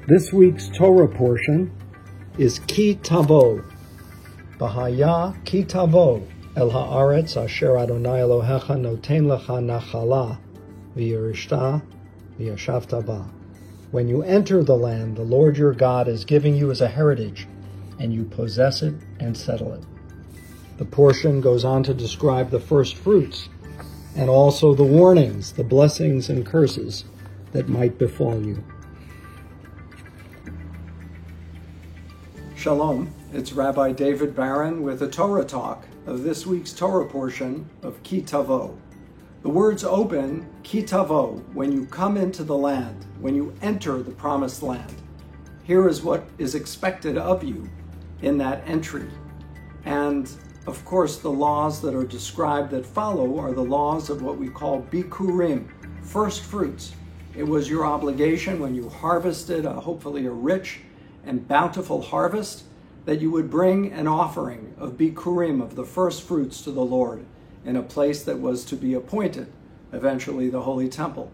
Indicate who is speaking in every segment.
Speaker 1: This week's Torah portion is Ki Tavo. Bahaya Ki Tavo El Haaretz Asher Adonai Elohecha Noten Lecha Nachala V'Yerishta V'Yashavta Ba. When you enter the land the Lord your God is giving you as a heritage, and you possess it and settle it. The portion goes on to describe the first fruits and also the warnings, the blessings and curses that might befall you. Shalom, it's Rabbi David Barron with a Torah talk of this week's Torah portion of Ki Tavo. The words open, Ki Tavo, when you come into the land, when you enter the promised land. Here is what is expected of you in that entry. And of course, the laws that are described that follow are the laws of what we call Bikurim, first fruits. It was your obligation when you harvested hopefully a rich and bountiful harvest, that you would bring an offering of Bikurim, of the first fruits to the Lord, in a place that was to be appointed, eventually the Holy Temple.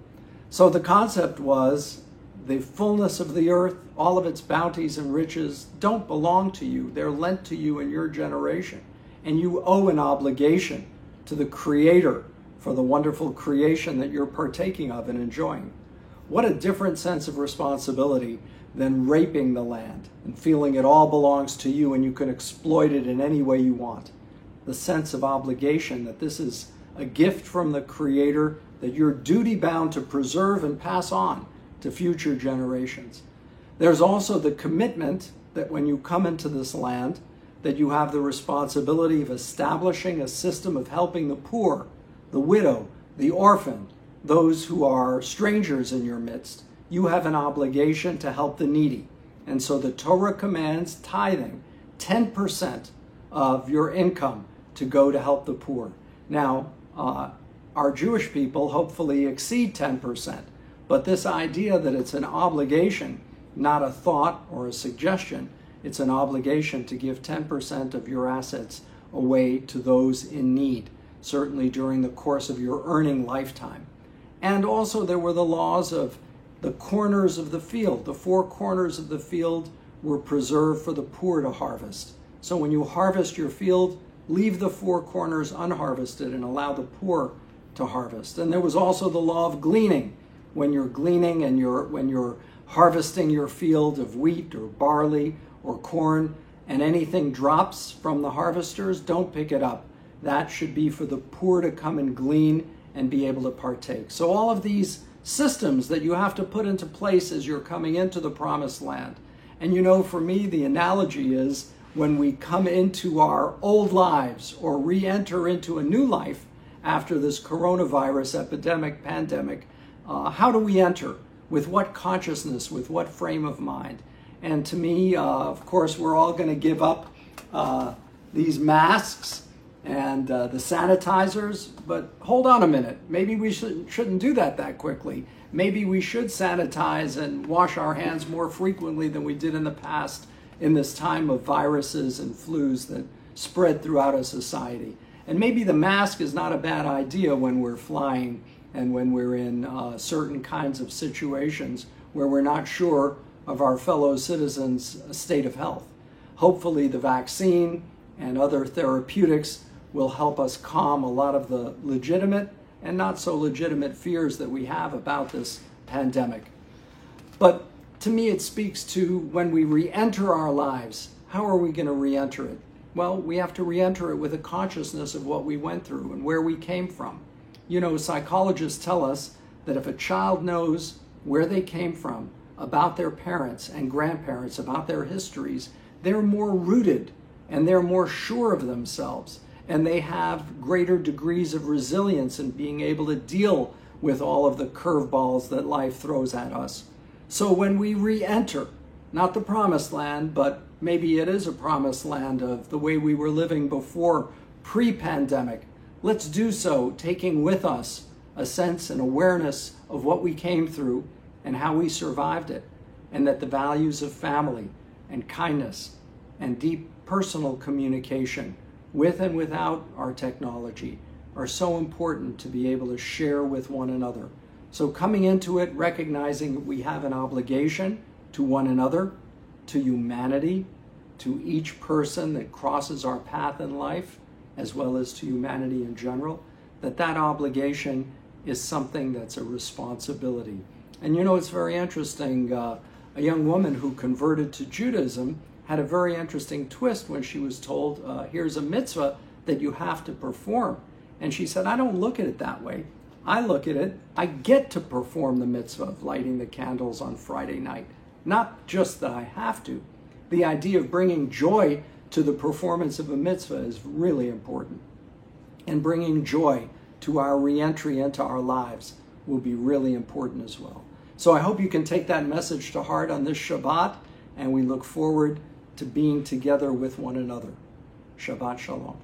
Speaker 1: So the concept was the fullness of the earth, all of its bounties and riches don't belong to you. They're lent to you in your generation. And you owe an obligation to the Creator for the wonderful creation that you're partaking of and enjoying. What a different sense of responsibility than raping the land and feeling it all belongs to you and you can exploit it in any way you want. The sense of obligation that this is a gift from the Creator that you're duty bound to preserve and pass on to future generations. There's also the commitment that when you come into this land, that you have the responsibility of establishing a system of helping the poor, the widow, the orphan, those who are strangers in your midst. You have an obligation to help the needy. And so the Torah commands tithing, 10% of your income to go to help the poor. Now, our Jewish people hopefully exceed 10%, but this idea that it's an obligation, not a thought or a suggestion, it's an obligation to give 10% of your assets away to those in need, certainly during the course of your earning lifetime. And also there were the laws of the corners of the field. The four corners of the field were preserved for the poor to harvest. So when you harvest your field, leave the four corners unharvested and allow the poor to harvest. And there was also the law of gleaning. When you're gleaning and when you're harvesting your field of wheat or barley or corn, and anything drops from the harvesters, don't pick it up. That should be for the poor to come and glean and be able to partake. So all of these systems that you have to put into place as you're coming into the promised land. And you know, for me, the analogy is when we come into our old lives or re-enter into a new life after this coronavirus epidemic, pandemic, how do we enter? With what consciousness, with what frame of mind? And to me, of course, we're all going to give up these masks and the sanitizers, but hold on a minute. Maybe we shouldn't do that quickly. Maybe we should sanitize and wash our hands more frequently than we did in the past in this time of viruses and flus that spread throughout a society. And maybe the mask is not a bad idea when we're flying and when we're in certain kinds of situations where we're not sure of our fellow citizens' state of health. Hopefully the vaccine and other therapeutics will help us calm a lot of the legitimate and not so legitimate fears that we have about this pandemic. But to me, it speaks to when we re-enter our lives, how are we going to re-enter it? Well, we have to re-enter it with a consciousness of what we went through and where we came from. You know, psychologists tell us that if a child knows where they came from, about their parents and grandparents, about their histories, they're more rooted and they're more sure of themselves. And they have greater degrees of resilience in being able to deal with all of the curveballs that life throws at us. So when we re-enter, not the promised land, but maybe it is a promised land of the way we were living before, pre-pandemic, let's do so taking with us a sense and awareness of what we came through and how we survived it, and that the values of family and kindness and deep personal communication with and without our technology are so important to be able to share with one another. So coming into it, recognizing that we have an obligation to one another, to humanity, to each person that crosses our path in life, as well as to humanity in general, that obligation is something that's a responsibility. And you know, it's very interesting. A young woman who converted to Judaism had a very interesting twist when she was told, here's a mitzvah that you have to perform. And she said, I don't look at it that way. I look at it, I get to perform the mitzvah of lighting the candles on Friday night. Not just that I have to. The idea of bringing joy to the performance of a mitzvah is really important. And bringing joy to our re-entry into our lives will be really important as well. So I hope you can take that message to heart on this Shabbat, and we look forward to being together with one another. Shabbat Shalom.